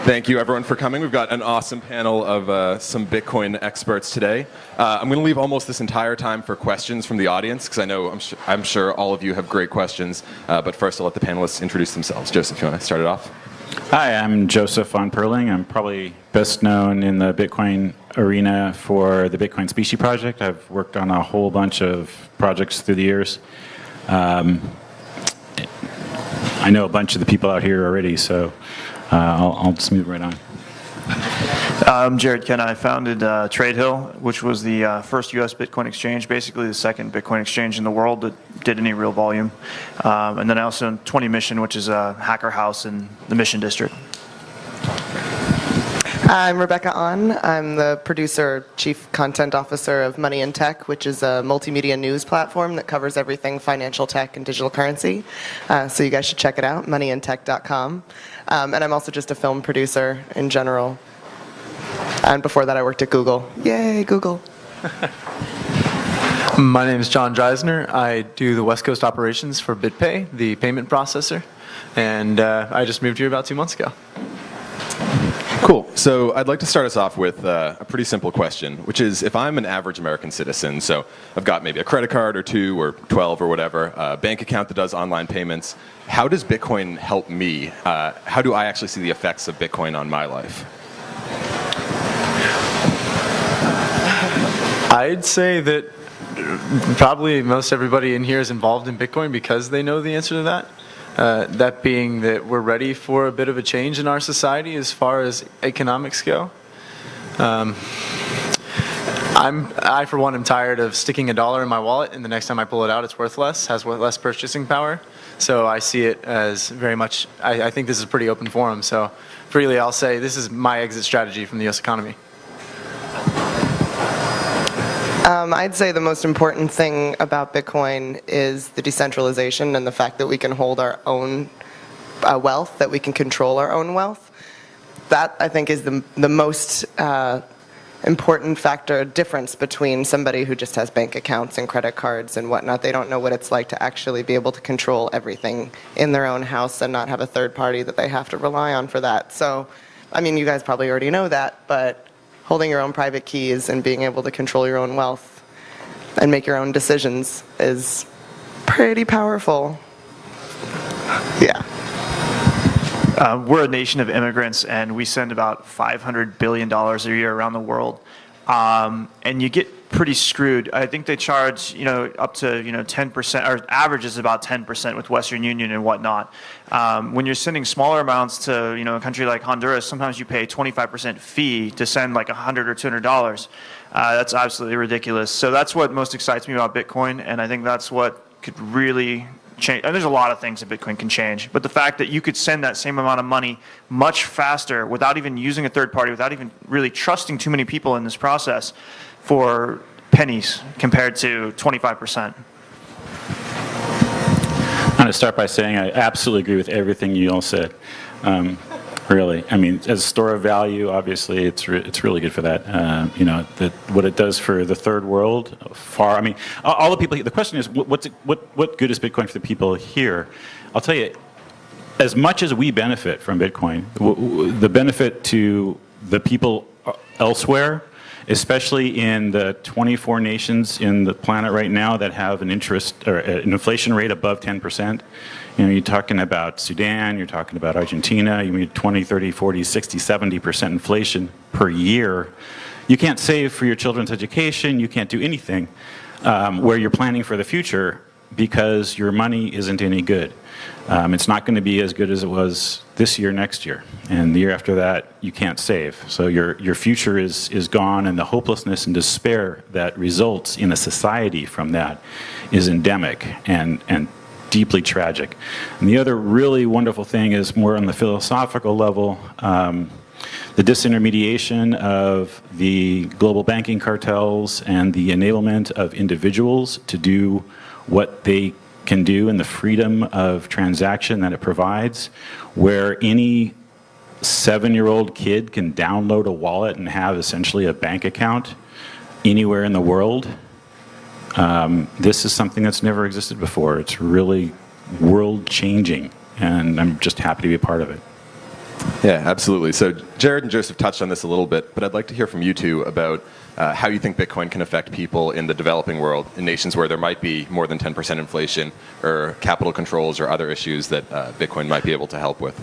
Thank you, everyone, for coming. We've got an awesome panel of some Bitcoin experts today. I'm going to leave almost this entire time for questions from the audience, because I'm sure all of you have great questions. But first, I'll let the panelists introduce themselves. Joseph, you want to start it off? Hi, I'm Joseph von Perling. I'm probably best known in the Bitcoin arena for the Bitcoin Species Project. I've worked on a whole bunch of projects through the years. I know a bunch of the people out here already, so I'll just move right on. I'm Jared Kenna. I founded TradeHill, which was the first U.S. Bitcoin exchange, basically the second Bitcoin exchange in the world that did any real volume. And then I also own 20 Mission, which is a hacker house in the Mission District. I'm Rebecca Ahn. I'm the producer, chief content officer of Money in Tech, which is a multimedia news platform that covers everything financial tech and digital currency. So you guys should check it out, moneyintech.com. And I'm also just a film producer in general. And before that, I worked at Google. Yay, Google. My name is John Dreisner. I do the West Coast operations for BitPay, the payment processor. And I just moved here about 2 months ago. Cool. So I'd like to start us off with a pretty simple question, which is, if I'm an average American citizen, so I've got maybe a credit card or 2 or 12 or whatever, a bank account that does online payments, how does Bitcoin help me? How do I actually see the effects of Bitcoin on my life? I'd say that probably most everybody in here is involved in Bitcoin because they know the answer to that. That being that we're ready for a bit of a change in our society as far as economics go. I, for one, am tired of sticking $1 in my wallet, and the next time I pull it out, it's worth less, has less purchasing power. So I see it as very much, I think this is a pretty open forum. So freely, I'll say this is my exit strategy from the U.S. economy. I'd say the most important thing about Bitcoin is the decentralization and the fact that we can hold our own wealth, that we can control our own wealth. That, I think, is the most important factor, difference between somebody who just has bank accounts and credit cards and whatnot. They don't know what it's like to actually be able to control everything in their own house and not have a third party that they have to rely on for that. So, I mean, you guys probably already know that, but holding your own private keys and being able to control your own wealth and make your own decisions is pretty powerful. Yeah. We're a nation of immigrants, and we send about $500 billion a year around the world. And you get pretty screwed. I think they charge, up to, 10%, or average is about 10% with Western Union and whatnot. When you're sending smaller amounts to, a country like Honduras, sometimes you pay 25% fee to send like $100 or $200. That's absolutely ridiculous. So that's what most excites me about Bitcoin, and I think that's what could really change. And there's a lot of things that Bitcoin can change, but the fact that you could send that same amount of money much faster without even using a third party, without even really trusting too many people in this process, for pennies compared to 25%. I'm going to start by saying I absolutely agree with everything you all said. Really, I mean, as a store of value, obviously, it's really good for that. What it does for the third world, I mean, all the people here. The question is, what good is Bitcoin for the people here? I'll tell you, as much as we benefit from Bitcoin, the benefit to the people elsewhere, especially in the 24 nations in the planet right now that have an inflation rate above 10%. You're talking about Sudan, you're talking about Argentina, you need 20, 30, 40, 60, 70% inflation per year. You can't save for your children's education, you can't do anything where you're planning for the future because your money isn't any good. It's not going to be as good as it was this year, next year, and the year after that, you can't save. So your future is gone, and the hopelessness and despair that results in a society from that is endemic and deeply tragic. And the other really wonderful thing is more on the philosophical level, the disintermediation of the global banking cartels and the enablement of individuals to do what they can do and the freedom of transaction that it provides, where any 7-year-old kid can download a wallet and have essentially a bank account anywhere in the world. This is something that's never existed before. It's really world-changing, and I'm just happy to be a part of it. Yeah, absolutely. So Jared and Joseph touched on this a little bit, but I'd like to hear from you two about how you think Bitcoin can affect people in the developing world, in nations where there might be more than 10% inflation or capital controls or other issues that Bitcoin might be able to help with.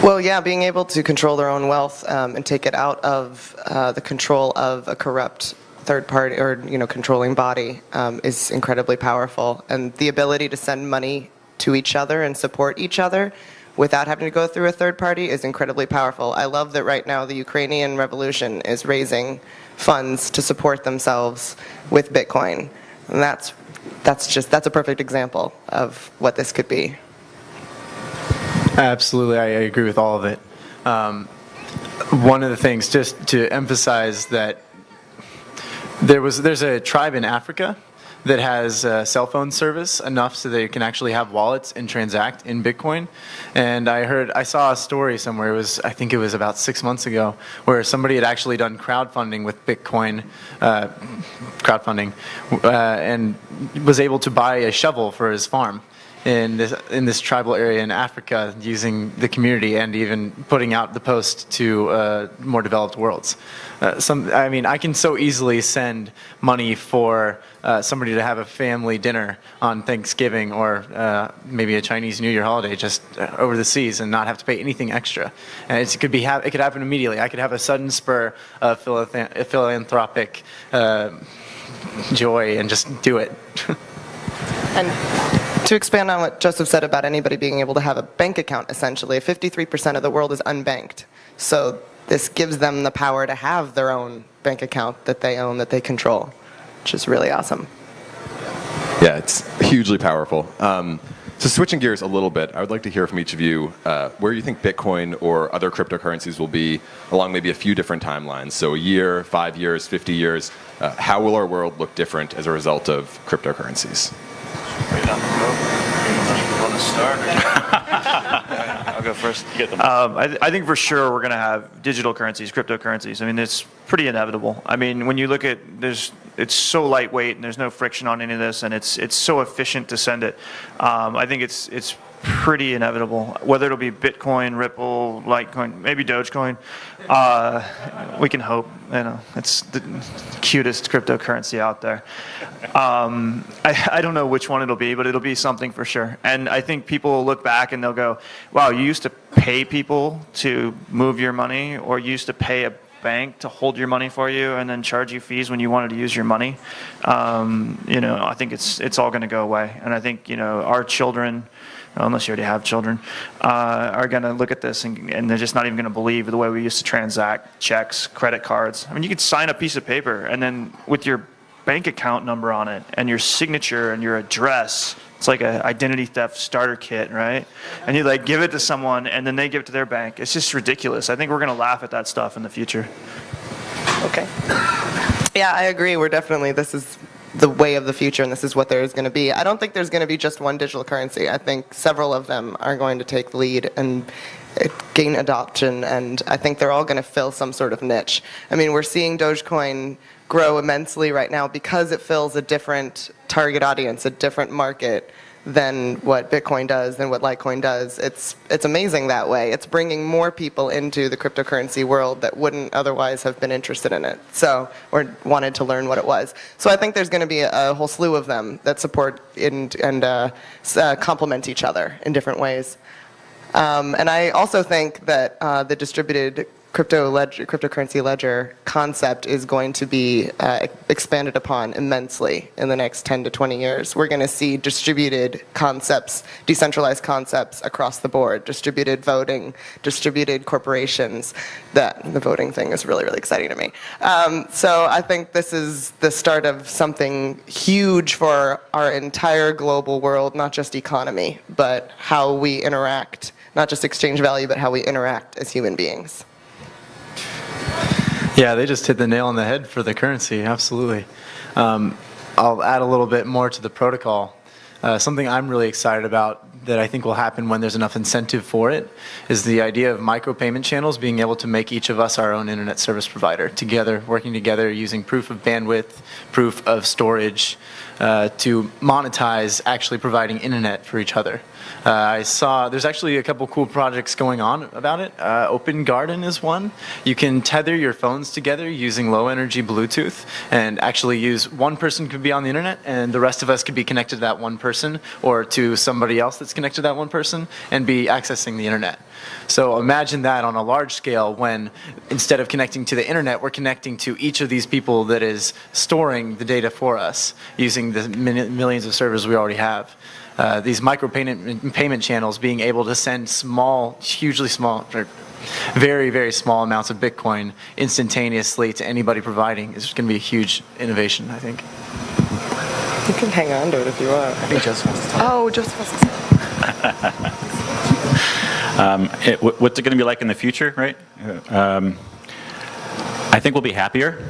Well, yeah, being able to control their own wealth and take it out of the control of a corrupt third party or controlling body is incredibly powerful. And the ability to send money to each other and support each other without having to go through a third party is incredibly powerful. I love that right now the Ukrainian revolution is raising funds to support themselves with Bitcoin. And that's a perfect example of what this could be. Absolutely, I agree with all of it. One of the things, just to emphasize that there's a tribe in Africa that has a cell phone service enough so they can actually have wallets and transact in Bitcoin. And I saw a story somewhere, I think it was about 6 months ago, where somebody had actually done crowdfunding with Bitcoin, and was able to buy a shovel for his farm in this tribal area in Africa, using the community and even putting out the post to more developed worlds. I can so easily send money for somebody to have a family dinner on Thanksgiving or maybe a Chinese New Year holiday just over the seas and not have to pay anything extra. And it could happen immediately. I could have a sudden spur of philanthropic joy and just do it. And to expand on what Joseph said about anybody being able to have a bank account, essentially, 53% of the world is unbanked. So this gives them the power to have their own bank account that they own, that they control, which is really awesome. Yeah, it's hugely powerful. So switching gears a little bit, I would like to hear from each of you where you think Bitcoin or other cryptocurrencies will be along maybe a few different timelines. So a year, 5 years, 50 years. How will our world look different as a result of cryptocurrencies? I'll go first. I think for sure we're going to have digital currencies, cryptocurrencies. I mean, it's pretty inevitable. I mean, when you look at it's so lightweight and there's no friction on any of this, and it's so efficient to send it. I think it's pretty inevitable. Whether it'll be Bitcoin, Ripple, Litecoin, maybe Dogecoin, we can hope. It's the cutest cryptocurrency out there. I don't know which one it'll be, but it'll be something for sure. And I think people will look back and they'll go, wow, you used to pay people to move your money, or you used to pay a bank to hold your money for you and then charge you fees when you wanted to use your money. I think it's all going to go away. And I think, our children, unless you already have children, are going to look at this and they're just not even going to believe the way we used to transact checks, credit cards. I mean, you could sign a piece of paper and then with your bank account number on it and your signature and your address, it's like an identity theft starter kit, right? And you give it to someone and then they give it to their bank. It's just ridiculous. I think we're going to laugh at that stuff in the future. Okay. Yeah, I agree. This is the way of the future, and this is what there is going to be. I don't think there's going to be just one digital currency. I think several of them are going to take the lead and gain adoption, and I think they're all going to fill some sort of niche. I mean, we're seeing Dogecoin grow immensely right now because it fills a different target audience, a different market than what Bitcoin does, than what Litecoin does. It's amazing that way. It's bringing more people into the cryptocurrency world that wouldn't otherwise have been interested in it, or wanted to learn what it was. So I think there's going to be a whole slew of them that support and complement each other in different ways. And I also think that the distributed cryptocurrency ledger concept is going to be expanded upon immensely in the next 10 to 20 years. We're going to see distributed concepts, decentralized concepts across the board, distributed voting, distributed corporations. The voting thing is really, really exciting to me. So I think this is the start of something huge for our entire global world, not just economy, but how we interact, not just exchange value, but how we interact as human beings. Yeah, they just hit the nail on the head for the currency, absolutely. I'll add a little bit more to the protocol. Something I'm really excited about that I think will happen when there's enough incentive for it is the idea of micropayment channels being able to make each of us our own internet service provider together, working together using proof of bandwidth, proof of storage to monetize actually providing internet for each other. I saw there's actually a couple cool projects going on about it. Open Garden is one. You can tether your phones together using low energy Bluetooth and actually use one person could be on the internet and the rest of us could be connected to that one person or to somebody else that's connected to that one person and be accessing the internet. So imagine that on a large scale when instead of connecting to the internet, we're connecting to each of these people that is storing the data for us using the millions of servers we already have. These micropayment channels being able to send small, hugely small, or very, very small amounts of Bitcoin instantaneously to anybody providing is going to be a huge innovation, I think. You can hang on to it if you want. I think Joseph wants to talk. Oh, Joseph wants to talk. What's it going to be like in the future, right? I think we'll be happier.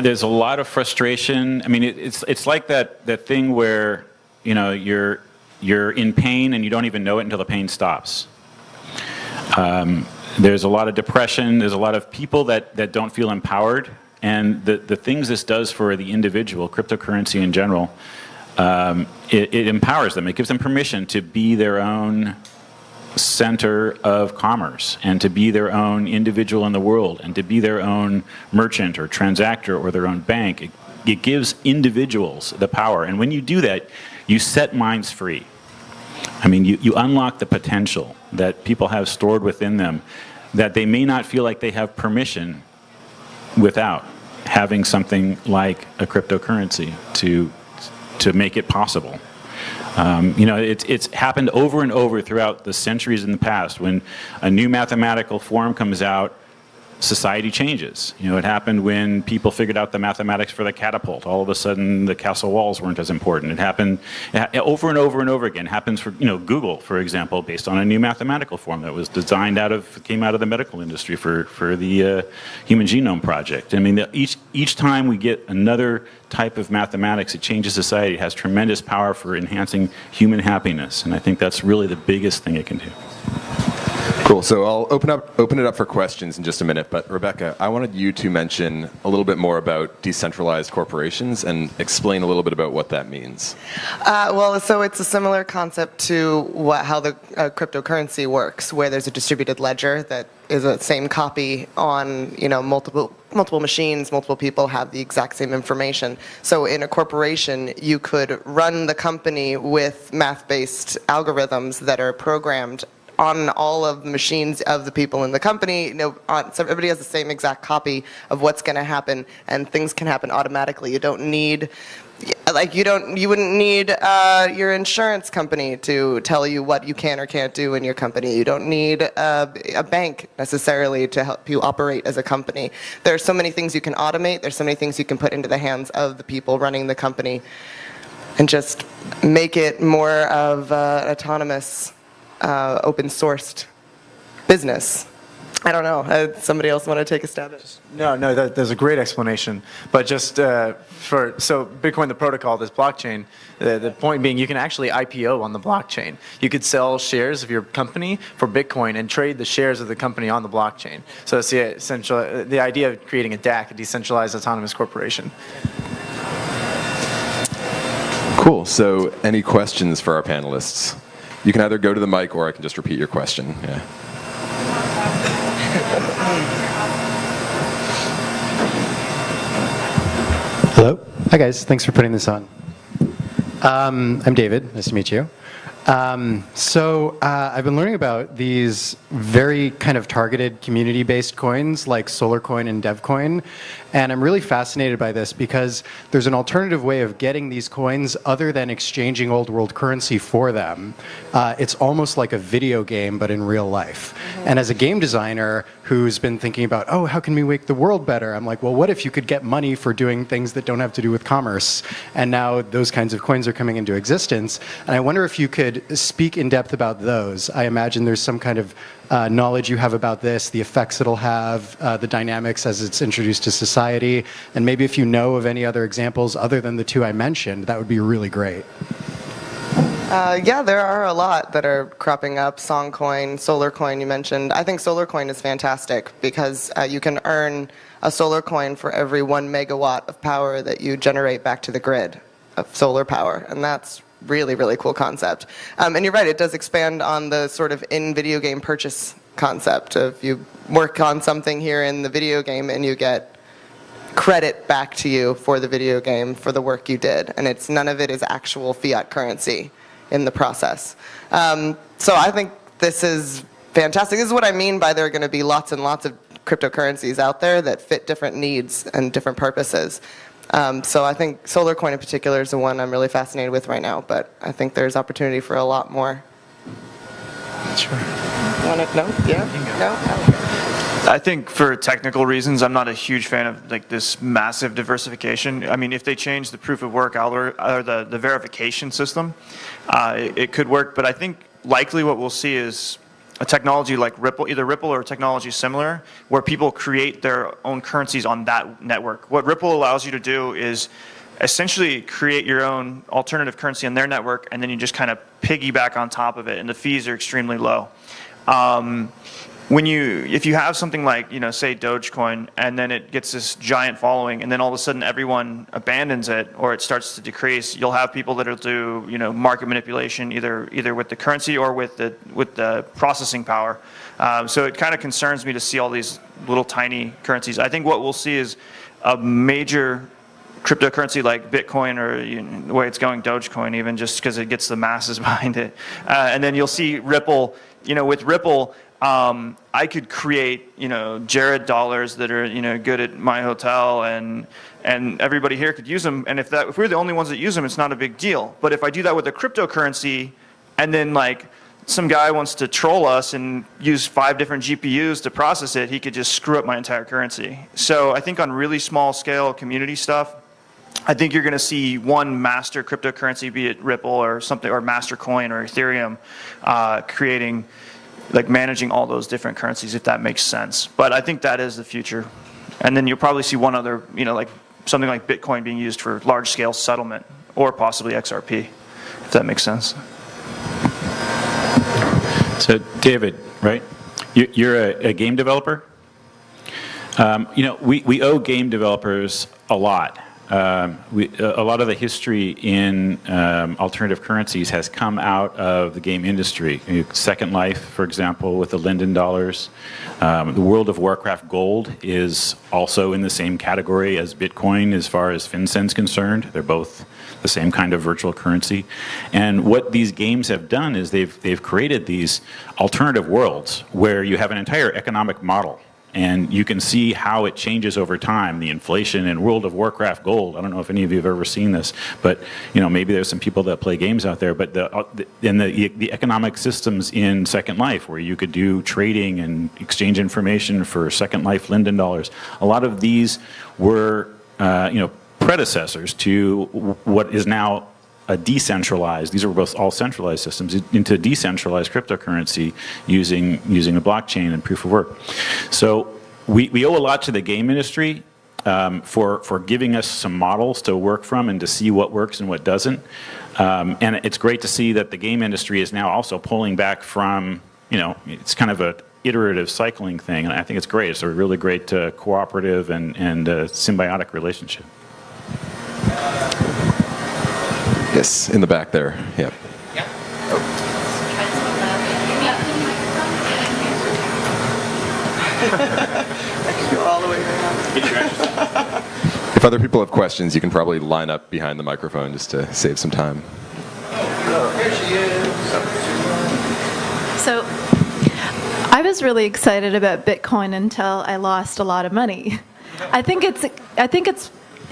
There's a lot of frustration. I mean, it's like that thing where you're in pain and you don't even know it until the pain stops. There's a lot of depression. There's a lot of people that don't feel empowered. And the things this does for the individual, cryptocurrency in general, it empowers them. It gives them permission to be their own center of commerce and to be their own individual in the world and to be their own merchant or transactor or their own bank. It gives individuals the power. And when you do that, you set minds free. I mean, you unlock the potential that people have stored within them that they may not feel like they have permission without having something like a cryptocurrency to make it possible. It's happened over and over throughout the centuries in the past. When a new mathematical form comes out, society changes. It happened when people figured out the mathematics for the catapult. All of a sudden, the castle walls weren't as important. It happened over and over and over again. It happens for Google, for example, based on a new mathematical form that was designed came out of the medical industry for the Human Genome Project. I mean, each time we get another type of mathematics, it changes society. It has tremendous power for enhancing human happiness, and I think that's really the biggest thing it can do. Cool. So I'll open it up for questions in just a minute. But Rebecca, I wanted you to mention a little bit more about decentralized corporations and explain a little bit about what that means. So it's a similar concept to how the cryptocurrency works, where there's a distributed ledger that is the same copy on multiple machines. Multiple people have the exact same information. So in a corporation, you could run the company with math-based algorithms that are programmed on all of the machines of the people in the company. So everybody has the same exact copy of what's going to happen, and things can happen automatically. You don't need, you wouldn't need your insurance company to tell you what you can or can't do in your company. You don't need a bank necessarily to help you operate as a company. There are so many things you can automate. There's so many things you can put into the hands of the people running the company, and just make it more of an autonomous, open-sourced business. I don't know. Somebody else want to take a stab at it? No, there's a great explanation. But just so Bitcoin, the protocol, this blockchain, the point being you can actually IPO on the blockchain. You could sell shares of your company for Bitcoin and trade the shares of the company on the blockchain. So it's the idea of creating a DAC, a decentralized autonomous corporation. Cool. So any questions for our panelists? You can either go to the mic or I can just repeat your question. Yeah. Hello. Hi, guys. Thanks for putting this on. I'm David. Nice to meet you. I've been learning about these very kind of targeted community-based coins like SolarCoin and DevCoin, and I'm really fascinated by this because there's an alternative way of getting these coins other than exchanging old world currency for them. It's almost like a video game, but in real life. And as a game designer who's been thinking about, how can we make the world better? I'm like, well, what if you could get money for doing things that don't have to do with commerce? And now those kinds of coins are coming into existence. And I wonder if you could could speak in depth about those. I imagine there's some kind of knowledge you have about this, the effects it'll have, the dynamics as it's introduced to society, and maybe if you know of any other examples other than the two I mentioned, that would be really great. Yeah, there are a lot that are cropping up. Songcoin, SolarCoin you mentioned. I think SolarCoin is fantastic because you can earn a solar coin for every 1 megawatt of power that you generate back to the grid of solar power. And that's really, really cool concept. And you're right, it does expand on the sort of in-video game purchase concept of you work on something here in the video game and you get credit back to you for the video game for the work you did. And none of it is actual fiat currency in the process. So I think this is fantastic. This is what I mean by there are going to be lots and lots of cryptocurrencies out there that fit different needs and different purposes. So I think SolarCoin in particular is the one I'm really fascinated with right now, but I think there's opportunity for a lot more. Sure. Want to know? Yeah? No? I think for technical reasons, I'm not a huge fan of like this massive diversification. I mean, if they change the proof of work or the verification system, it could work. But I think likely what we'll see is a technology like Ripple, either Ripple or a technology similar, where people create their own currencies on that network. What Ripple allows you to do is essentially create your own alternative currency on their network, and then you just kind of piggyback on top of it, and the fees are extremely low. If you have something like, say Dogecoin, and then it gets this giant following, and then all of a sudden everyone abandons it or it starts to decrease, you'll have people that'll do, market manipulation either with the currency or with the processing power. So it kind of concerns me to see all these little tiny currencies. I think what we'll see is a major cryptocurrency like Bitcoin or the way it's going, Dogecoin even, just because it gets the masses behind it. And then you'll see Ripple, with Ripple, I could create, Jared dollars that are, good at my hotel, and everybody here could use them. And if we're the only ones that use them, it's not a big deal. But if I do that with a cryptocurrency, and then like some guy wants to troll us and use 5 different GPUs to process it, he could just screw up my entire currency. So I think on really small scale community stuff, I think you're going to see one master cryptocurrency, be it Ripple or something, or Mastercoin or Ethereum, creating, like managing all those different currencies, if that makes sense. But I think that is the future. And then you'll probably see one other, like something like Bitcoin being used for large-scale settlement, or possibly XRP, if that makes sense. So, David, right? You're a game developer. We owe game developers a lot. A lot of the history in alternative currencies has come out of the game industry. Second Life, for example, with the Linden dollars. The World of Warcraft Gold is also in the same category as Bitcoin as far as FinCEN's concerned. They're both the same kind of virtual currency. And what these games have done is they've created these alternative worlds where you have an entire economic model. And you can see how it changes over time. The inflation in World of Warcraft Gold. I don't know if any of you have ever seen this, but maybe there's some people that play games out there. But the economic systems in Second Life, where you could do trading and exchange information for Second Life Linden dollars, a lot of these were predecessors to what is now a decentralized, these are both all centralized systems, into decentralized cryptocurrency using a blockchain and proof of work. So we owe a lot to the game industry for giving us some models to work from and to see what works and what doesn't. And it's great to see that the game industry is now also pulling back from, it's kind of a iterative cycling thing, and I think it's great. It's a really great cooperative and symbiotic relationship. Yes, in the back there. Yep. Go all the way around. If other people have questions, you can probably line up behind the microphone just to save some time. Here she is. So I was really excited about Bitcoin until I lost a lot of money. I think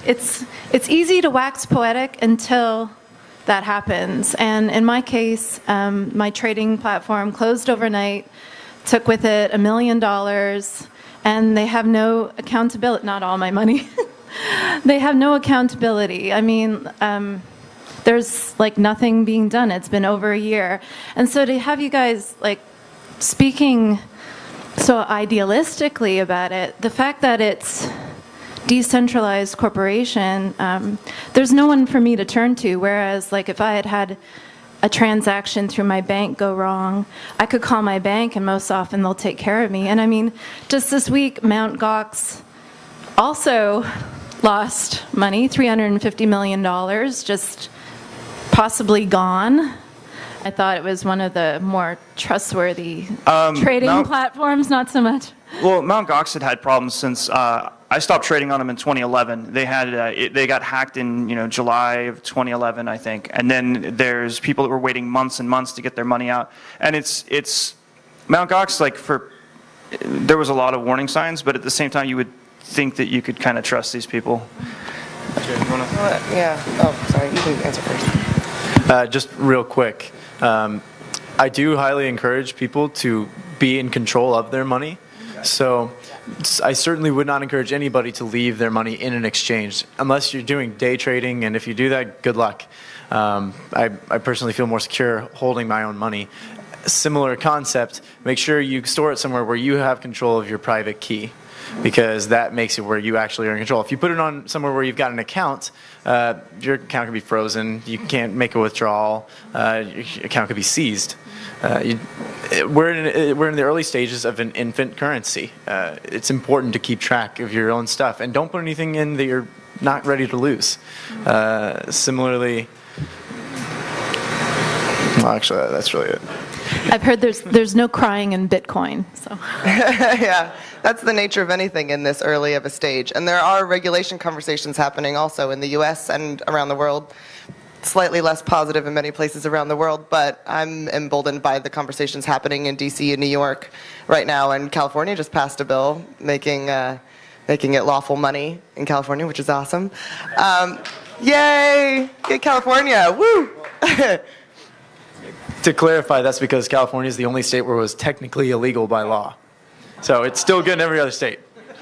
it's easy to wax poetic until that happens. And in my case, my trading platform closed overnight, took with it $1 million, and they have no accountability. Not all my money. They have no accountability. I mean, there's like nothing being done. It's been over a year. And so to have you guys like speaking so idealistically about it, the fact that it's decentralized corporation, there's no one for me to turn to, whereas like if I had had a transaction through my bank go wrong, I could call my bank and most often they'll take care of me. And I mean, just this week, Mt. Gox also lost money, $350 million, just possibly gone. I thought it was one of the more trustworthy trading platforms, not so much. Well, Mt. Gox had problems since I stopped trading on them in 2011. They had they got hacked in July of 2011, I think. And then there's people that were waiting months and months to get their money out. And it's Mt. Gox, like there was a lot of warning signs, but at the same time you would think that you could kind of trust these people. Yeah. Oh, sorry. You can answer first. Just real quick, I do highly encourage people to be in control of their money. So I certainly would not encourage anybody to leave their money in an exchange unless you're doing day trading, and if you do that, good luck. I personally feel more secure holding my own money. Similar concept, make sure you store it somewhere where you have control of your private key, because that makes it where you actually are in control. If you put it on somewhere where you've got an account, your account can be frozen, you can't make a withdrawal, your account could be seized. We're in the early stages of an infant currency. It's important to keep track of your own stuff, and don't put anything in that you're not ready to lose. Similarly, well, actually, that's really it. I've heard there's no crying in Bitcoin. So. Yeah, that's the nature of anything in this early of a stage. And there are regulation conversations happening also in the US and around the world. Slightly less positive in many places around the world, but I'm emboldened by the conversations happening in DC and New York right now. And California just passed a bill making it lawful money in California, which is awesome. Yay! Get California! Woo! To clarify, that's because California is the only state where it was technically illegal by law. So it's still good in every other state.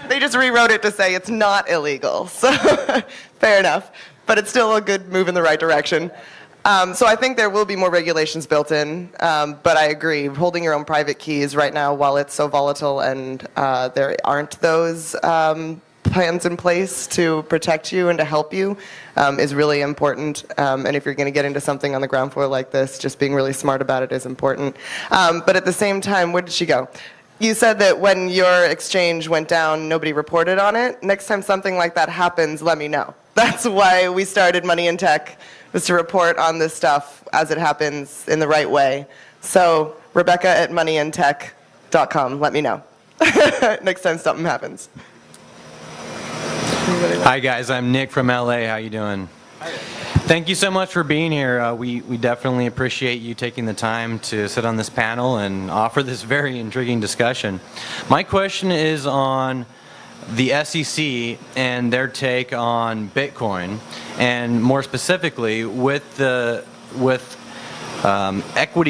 They just rewrote it to say it's not illegal, so fair enough. But it's still a good move in the right direction. So I think there will be more regulations built in, but I agree. Holding your own private keys right now, while it's so volatile and there aren't those plans in place to protect you and to help you, is really important. And if you're going to get into something on the ground floor like this, just being really smart about it is important. But at the same time, where did she go? You said that when your exchange went down, nobody reported on it. Next time something like that happens, let me know. That's why we started Money in Tech, was to report on this stuff as it happens in the right way. So Rebecca at moneyintech.com, let me know. Next time something happens. Hi guys, I'm Nick from LA. How you doing? Thank you so much for being here. We definitely appreciate you taking the time to sit on this panel and offer this very intriguing discussion. My question is on the SEC and their take on Bitcoin, and more specifically with equity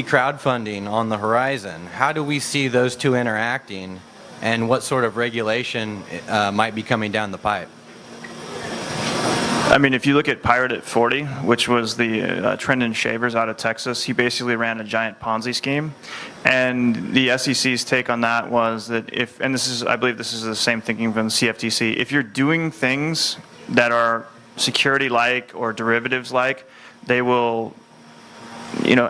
crowdfunding on the horizon. How do we see those two interacting, and what sort of regulation might be coming down the pipe? I mean, if you look at Pirate at 40, which was the Trendon Shavers out of Texas, he basically ran a giant Ponzi scheme. And the SEC's take on that was that if, and this is, I believe this is the same thinking from the CFTC, if you're doing things that are security-like or derivatives-like, they will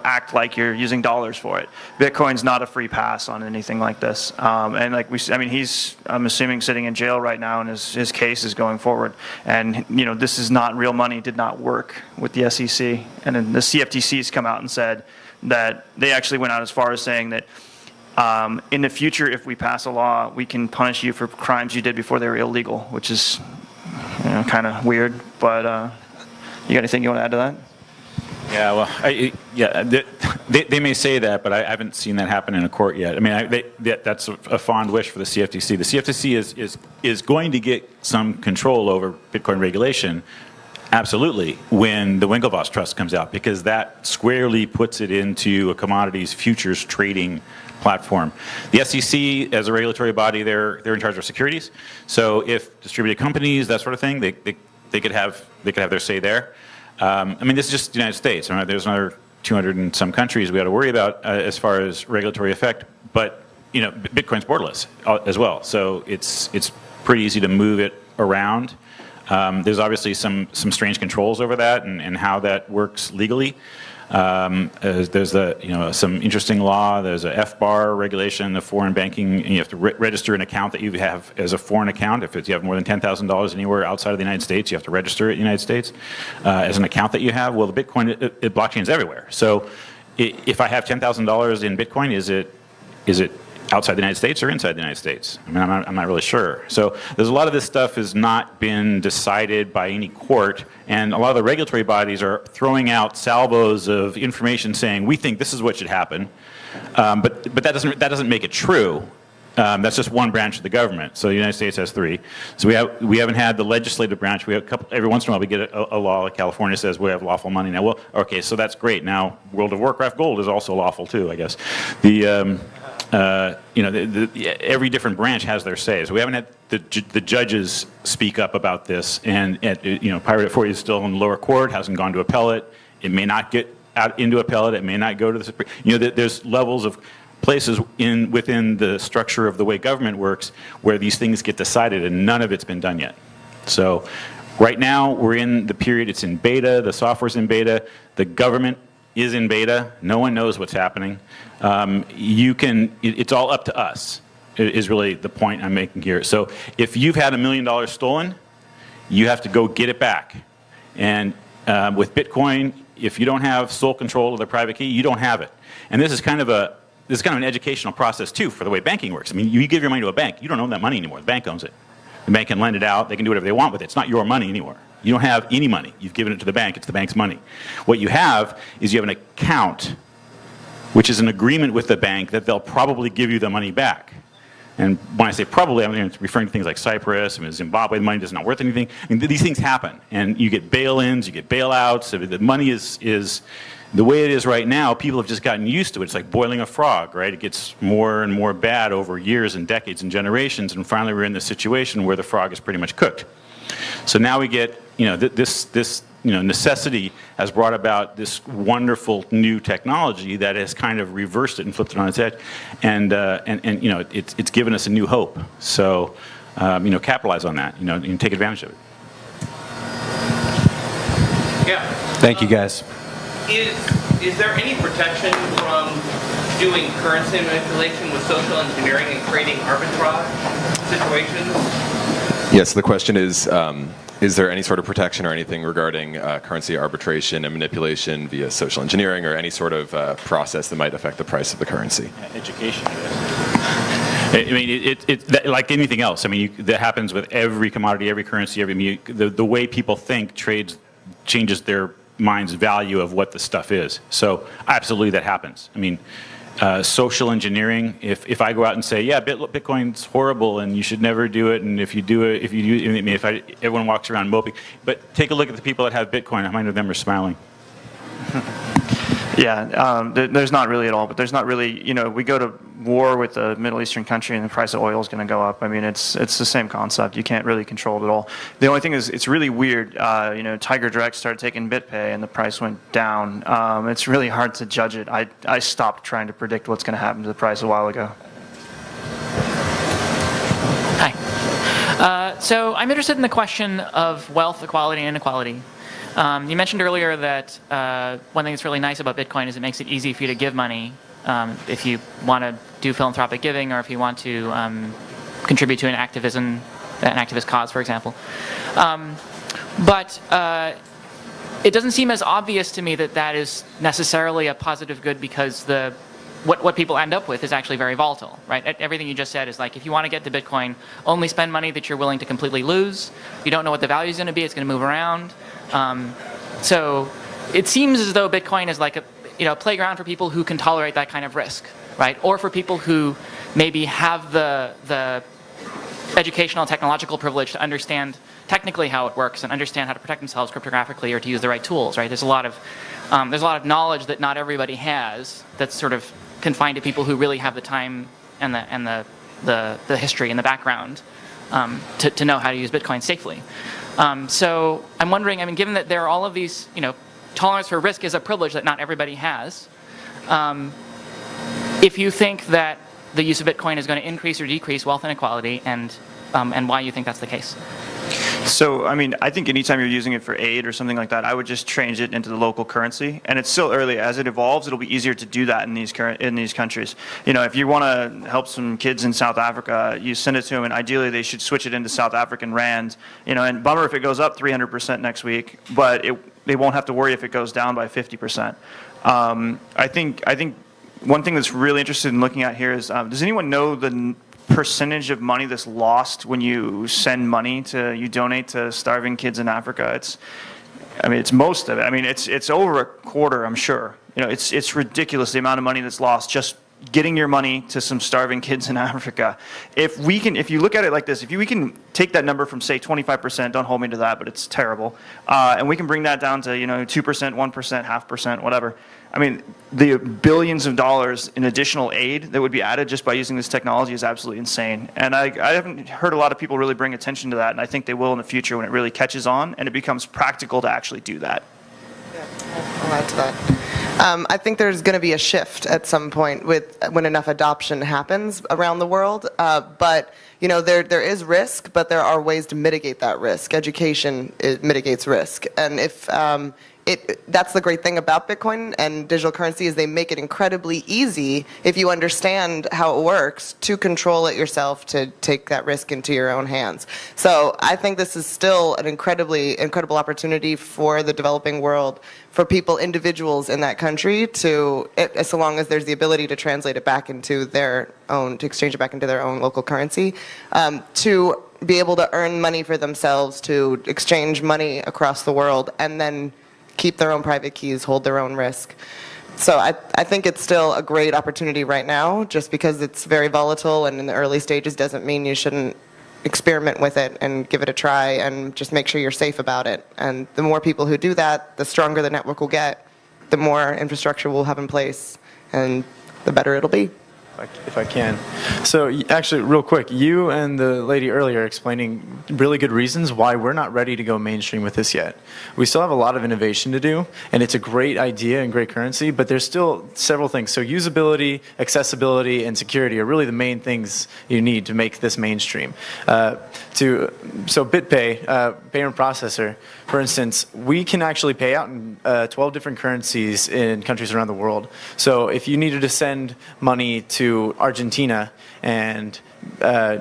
act like you're using dollars for it. Bitcoin's not a free pass on anything like this. And like he's, I'm assuming, sitting in jail right now, and his case is going forward. And this is not real money. Did not work with the SEC. And then the CFTC's come out and said that they actually went out as far as saying that in the future, if we pass a law, we can punish you for crimes you did before they were illegal, which is kind of weird. But you got anything you want to add to that? Yeah, well, they may say that, but I haven't seen that happen in a court yet. I mean, that's a fond wish for the CFTC. The CFTC is going to get some control over Bitcoin regulation, absolutely, when the Winklevoss Trust comes out, because that squarely puts it into a commodities futures trading platform. The SEC, as a regulatory body, they're in charge of securities. So if distributed companies, that sort of thing, they could have their say there. I mean, this is just the United States. Right? There's another 200 and some countries we got to worry about as far as regulatory effect. But Bitcoin's borderless as well, so it's pretty easy to move it around. There's obviously some strange controls over that and how that works legally. There's some interesting law. There's a FBAR regulation, the foreign banking. And you have to register an account that you have as a foreign account. If you have more than $10,000 anywhere outside of the United States, you have to register it in the United States as an account that you have. Well, the Bitcoin blockchain is everywhere. So if I have $10,000 in Bitcoin, is it outside the United States or inside the United States? I mean, I'm not really sure. So there's a lot of this stuff has not been decided by any court, and a lot of the regulatory bodies are throwing out salvos of information saying, we think this is what should happen, but that doesn't make it true. That's just one branch of the government. So the United States has three. So we haven't had the legislative branch. We have every once in a while we get a law like California says we have lawful money now. Well, okay, so that's great. Now World of Warcraft gold is also lawful too, I guess. Every different branch has their say. So we haven't had the judges speak up about this, and Pirate 40 is still in the lower court, hasn't gone to appellate. It may not get out into appellate. It may not go to the Supreme. There's levels of places within the structure of the way government works where these things get decided, and none of it's been done yet. So right now we're in the period. It's in beta. The software's in beta. The government is in beta. No one knows what's happening. It's all up to us, is really the point I'm making here. So if you've had $1 million stolen, you have to go get it back. And with Bitcoin, if you don't have sole control of the private key, you don't have it. And this is kind of an educational process too for the way banking works. I mean, you give your money to a bank, you don't own that money anymore. The bank owns it. The bank can lend it out. They can do whatever they want with it. It's not your money anymore. You don't have any money. You've given it to the bank. It's the bank's money. What you have is you have an account, which is an agreement with the bank that they'll probably give you the money back. And when I say probably, I'm referring to things like Cyprus. I mean, Zimbabwe, the money is not worth anything. I mean, these things happen. And you get bail-ins, you get bailouts. The money is the way it is right now, people have just gotten used to it. It's like boiling a frog, right? It gets more and more bad over years and decades and generations. And finally, we're in this situation where the frog is pretty much cooked. So now we get, this necessity has brought about this wonderful new technology that has kind of reversed it and flipped it on its head, and it's given us a new hope. So, capitalize on that, and take advantage of it. Yeah. Thank you, guys. Is there any protection from doing currency manipulation with social engineering and creating arbitrage situations? Yes, the question is there any sort of protection or anything regarding currency arbitration and manipulation via social engineering or any sort of process that might affect the price of the currency? Education, I guess. I mean, it's like anything else. I mean, that happens with every commodity, every currency, the way people think changes their mind's value of what the stuff is. So absolutely that happens. I mean, social engineering, if I go out and say, yeah, Bitcoin's horrible and you should never do it, and if everyone walks around moping, but take a look at the people that have Bitcoin, how many of them are smiling? Yeah, there's not really at all, but there's not really, we go to war with a Middle Eastern country and the price of oil is going to go up. I mean, it's the same concept. You can't really control it at all. The only thing is, it's really weird. Tiger Direct started taking BitPay and the price went down. It's really hard to judge it. I stopped trying to predict what's going to happen to the price a while ago. Hi. So I'm interested in the question of wealth, equality, and inequality. You mentioned earlier that one thing that's really nice about Bitcoin is it makes it easy for you to give money if you want to do philanthropic giving or if you want to contribute to an activist cause, for example. But it doesn't seem as obvious to me that that is necessarily a positive good because what people end up with is actually very volatile, right? Everything you just said is like, if you want to get to Bitcoin, only spend money that you're willing to completely lose. You don't know what the value is going to be. It's going to move around. So it seems as though Bitcoin is like a playground for people who can tolerate that kind of risk, right? Or for people who maybe have the educational and technological privilege to understand technically how it works and understand how to protect themselves cryptographically or to use the right tools, right? There's a lot of knowledge that not everybody has that's sort of confined to people who really have the time and the history and the background to know how to use Bitcoin safely. So I'm wondering, I mean, given that there are all of these, tolerance for risk is a privilege that not everybody has. If you think that the use of Bitcoin is going to increase or decrease wealth inequality, and why you think that's the case. So, I mean, I think anytime you're using it for aid or something like that, I would just change it into the local currency. And it's still early. As it evolves, it'll be easier to do that in these countries. If you want to help some kids in South Africa, you send it to them, and ideally they should switch it into South African rand. And bummer if it goes up 300% next week, but they won't have to worry if it goes down by 50%. I think one thing that's really interested in looking at here is, does anyone know the percentage of money that's lost when you send money you donate to starving kids in Africa? It's most of it. I mean, it's over a quarter, I'm sure. It's ridiculous the amount of money that's lost just getting your money to some starving kids in Africa. If you look at it like this, if we can take that number from, say, 25%, don't hold me to that, but it's terrible, and we can bring that down to 2%, 1%, 0.5%, whatever. I mean, the billions of dollars in additional aid that would be added just by using this technology is absolutely insane. And I haven't heard a lot of people really bring attention to that, and I think they will in the future when it really catches on and it becomes practical to actually do that. Yeah, I'll add to that. I think there's going to be a shift at some point when enough adoption happens around the world. But there is risk, but there are ways to mitigate that risk. Education mitigates risk, and if that's the great thing about Bitcoin and digital currency is they make it incredibly easy if you understand how it works to control it yourself, to take that risk into your own hands. So I think this is still an incredible opportunity for the developing world, for individuals in that country so long as there's the ability to translate it back into to exchange it back into their own local currency, to be able to earn money for themselves, to exchange money across the world, and then keep their own private keys, hold their own risk. So I think it's still a great opportunity right now. Just because it's very volatile and in the early stages doesn't mean you shouldn't experiment with it and give it a try and just make sure you're safe about it. And the more people who do that, the stronger the network will get, the more infrastructure we'll have in place, and the better it'll be. If I can. So actually, real quick, you and the lady earlier explaining really good reasons why we're not ready to go mainstream with this yet. We still have a lot of innovation to do, and it's a great idea and great currency, but there's still several things. So usability, accessibility, and security are really the main things you need to make this mainstream. So BitPay, payment processor, for instance, we can actually pay out in 12 different currencies in countries around the world. So if you needed to send money to Argentina and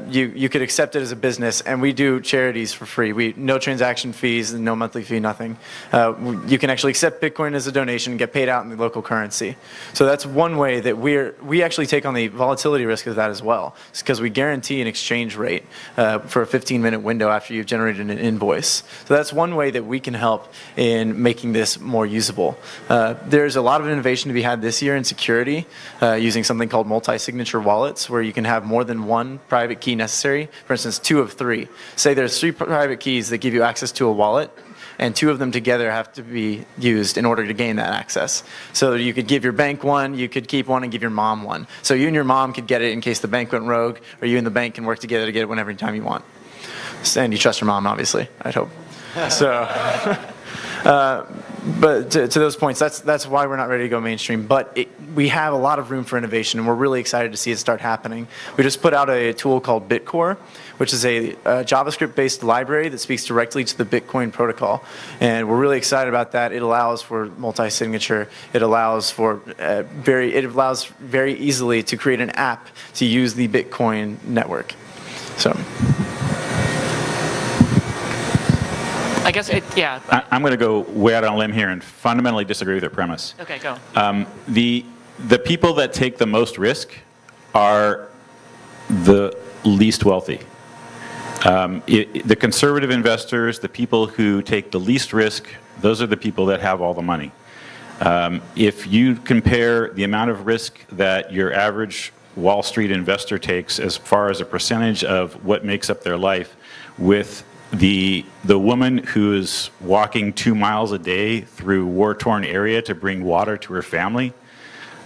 you could accept it as a business, and we do charities for free. No transaction fees, no monthly fee, nothing. You can actually accept Bitcoin as a donation and get paid out in the local currency. So that's one way that we actually take on the volatility risk of that as well. It's because we guarantee an exchange rate for a 15-minute window after you've generated an invoice. So that's one way that we can help in making this more usable. There's a lot of innovation to be had this year in security using something called multi-signature wallets, where you can have more than one private key necessary. For instance, 2 of 3. Say there's 3 private keys that give you access to a wallet, and 2 of them together have to be used in order to gain that access. So you could give your bank one, you could keep one, and give your mom one. So you and your mom could get it in case the bank went rogue, or you and the bank can work together to get it whenever time you want. And you trust your mom, obviously, I'd hope. So, but to those points, that's why we're not ready to go mainstream. But we have a lot of room for innovation, and we're really excited to see it start happening. We just put out a tool called Bitcore, which is a JavaScript-based library that speaks directly to the Bitcoin protocol. And we're really excited about that. It allows for multi-signature. It allows very easily to create an app to use the Bitcoin network. So. I guess yeah. I'm going to go way out on a limb here and fundamentally disagree with your premise. Okay, go. The people that take the most risk are the least wealthy. The conservative investors, the people who take the least risk, those are the people that have all the money. If you compare the amount of risk that your average Wall Street investor takes as far as a percentage of what makes up their life with the woman who is walking 2 miles a day through war-torn area to bring water to her family,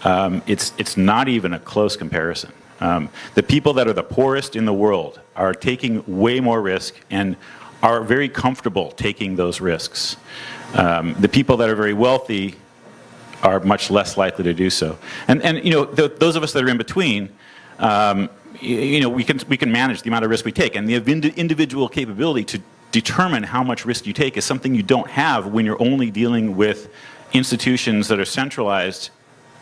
it's not even a close comparison. The people that are the poorest in the world are taking way more risk, and are very comfortable taking those risks. The people that are very wealthy are much less likely to do so. And you know, those of us that are in between, you know, we can manage the amount of risk we take, and the individual capability to determine how much risk you take is something you don't have when you're only dealing with institutions that are centralized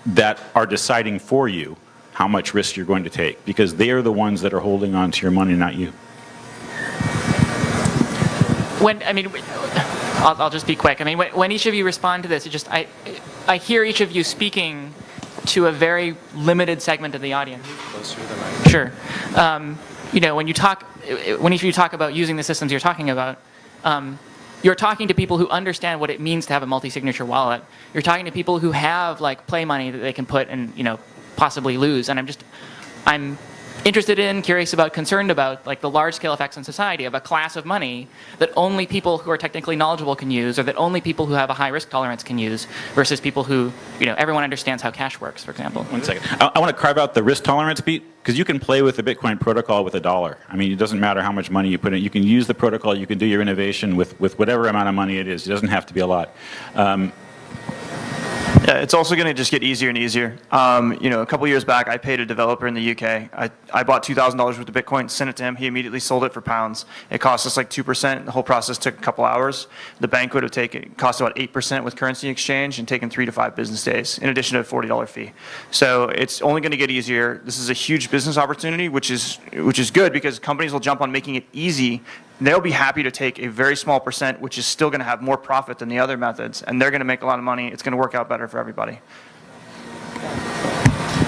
that are deciding for you how much risk you're going to take, because they are the ones that are holding on to your money, not you. I'll just be quick. I mean, when each of you respond to this, I hear each of you speaking to a very limited segment of the audience. Sure. You know, when each of you talk about using the systems you're talking about, you're talking to people who understand what it means to have a multi-signature wallet. You're talking to people who have like play money that they can put and, you know, possibly lose. And I'm interested in, curious about, concerned about like the large-scale effects on society of a class of money that only people who are technically knowledgeable can use, or that only people who have a high risk tolerance can use, versus people who, you know, everyone understands how cash works, for example. One second. I want to carve out the risk tolerance beat, because you can play with the Bitcoin protocol with $1. I mean, it doesn't matter how much money you put in. You can use the protocol. You can do your innovation with whatever amount of money it is. It doesn't have to be a lot. Yeah, it's also going to just get easier and easier. You know, a couple years back, I paid a developer in the UK. I bought $2,000 worth of Bitcoin, sent it to him. He immediately sold it for pounds. It cost us like 2%. The whole process took a couple hours. The bank would have cost about 8% with currency exchange and taken 3 to 5 business days, in addition to a $40 fee. So it's only going to get easier. This is a huge business opportunity, which is good, because companies will jump on making it easy. They'll be happy to take a very small percent, which is still going to have more profit than the other methods, and they're going to make a lot of money. It's going to work out better for everybody.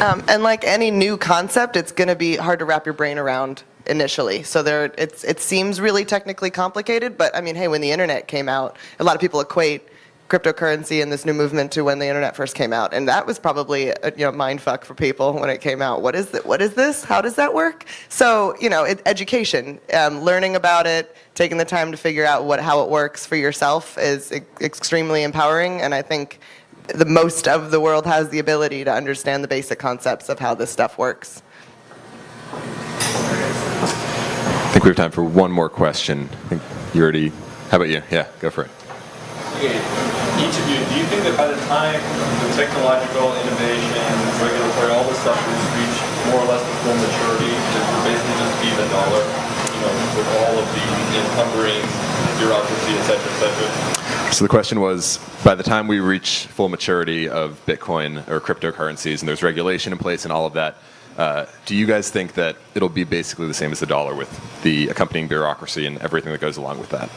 And like any new concept, it's going to be hard to wrap your brain around initially. So it seems really technically complicated, but I mean, hey, when the internet came out, a lot of people equate cryptocurrency and this new movement to when the internet first came out, and that was probably a mind fuck for people when it came out. What is this? How does that work? So education, learning about it, taking the time to figure out how it works for yourself is extremely empowering, and I think the most of the world has the ability to understand the basic concepts of how this stuff works. I think we have time for one more question. I think you already. How about you? Yeah, go for it. Okay. Each of you, do you think that by the time the technological innovation, regulatory, all this stuff has reached more or less the full maturity, that will basically just be the dollar, you know, with all of the encumbering bureaucracy, et cetera, et cetera? So the question was, by the time we reach full maturity of Bitcoin or cryptocurrencies, and there's regulation in place and all of that, do you guys think that it'll be basically the same as the dollar with the accompanying bureaucracy and everything that goes along with that?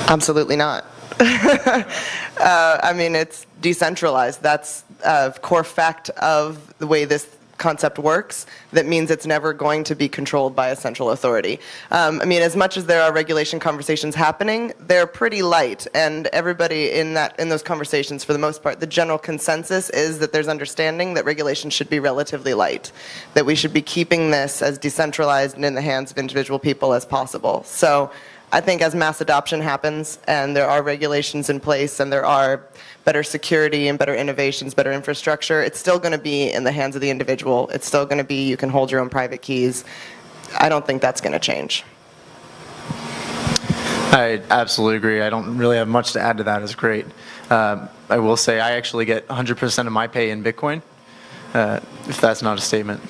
Absolutely not. I mean, it's decentralized. That's a core fact of the way this concept works. That means it's never going to be controlled by a central authority. I mean, as much as there are regulation conversations happening, they're pretty light, and everybody in those conversations, for the most part, the general consensus is that there's understanding that regulation should be relatively light, that we should be keeping this as decentralized and in the hands of individual people as possible. So I think as mass adoption happens and there are regulations in place and there are better security and better innovations, better infrastructure, it's still going to be in the hands of the individual. It's still going to be you can hold your own private keys. I don't think that's going to change. I absolutely agree. I don't really have much to add to that. It's great. I will say I actually get 100% of my pay in Bitcoin, if that's not a statement.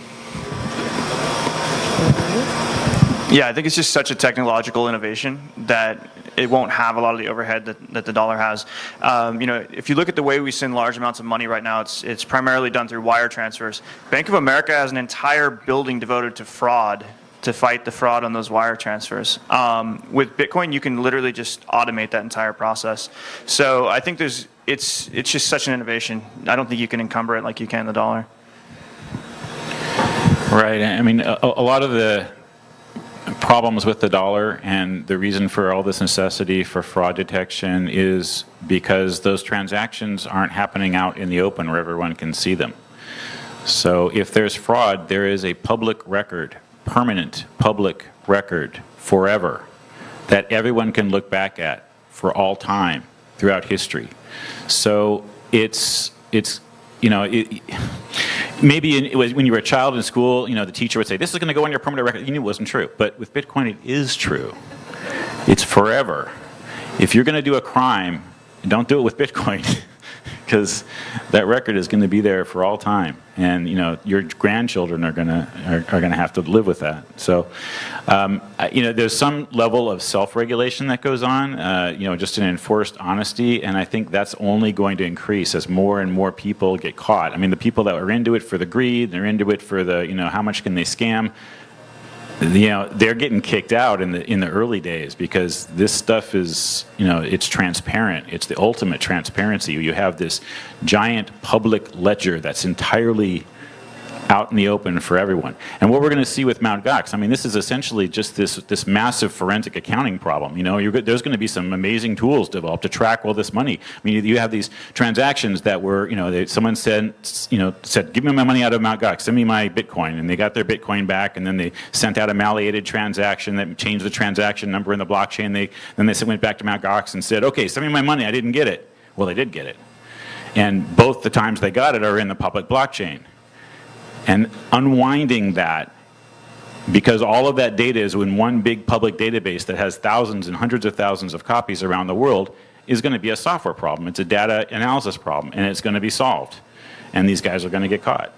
Yeah, I think it's just such a technological innovation that it won't have a lot of the overhead that the dollar has. You know, if you look at the way we send large amounts of money right now, it's primarily done through wire transfers. Bank of America has an entire building devoted to fraud, to fight the fraud on those wire transfers. With Bitcoin, you can literally just automate that entire process. So I think it's just such an innovation. I don't think you can encumber it like you can the dollar. Right. I mean, a lot of the problems with the dollar and the reason for all this necessity for fraud detection is because those transactions aren't happening out in the open where everyone can see them. So if there's fraud, there is a public record, permanent public record forever that everyone can look back at for all time throughout history. So it's you know, maybe when you were a child in school, you know, the teacher would say, this is going to go on your permanent record. You knew it wasn't true. But with Bitcoin, it is true. it's forever. If you're going to do a crime, don't do it with Bitcoin, because that record is going to be there for all time, and your grandchildren are going to have to live with that. So, there's some level of self-regulation that goes on, just an enforced honesty, and I think that's only going to increase as more and more people get caught. I mean, the people that are into it for the greed, they're into it for the how much can they scam. They're getting kicked out in the early days, because this stuff is, it's transparent. It's the ultimate transparency. You have this giant public ledger that's entirely out in the open for everyone. And what we're going to see with Mt. Gox, I mean, this is essentially just this massive forensic accounting problem. There's going to be some amazing tools developed to track all this money. I mean, you have these transactions that were, someone said, give me my money out of Mt. Gox, send me my Bitcoin, and they got their Bitcoin back, and then they sent out a malleated transaction that changed the transaction number in the blockchain. Then they went back to Mt. Gox and said, okay, send me my money, I didn't get it. Well, they did get it. And both the times they got it are in the public blockchain. And unwinding that, because all of that data is in one big public database that has thousands and hundreds of thousands of copies around the world, is going to be a software problem. It's a data analysis problem, and it's going to be solved. And these guys are going to get caught,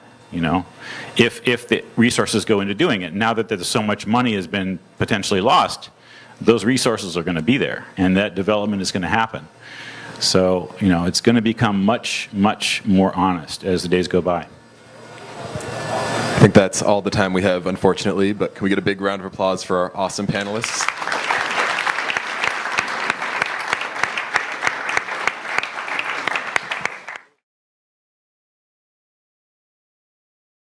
if the resources go into doing it. Now that there's so much money has been potentially lost, those resources are going to be there, and that development is going to happen. So, it's going to become much, much more honest as the days go by. I think that's all the time we have, unfortunately, but can we get a big round of applause for our awesome panelists?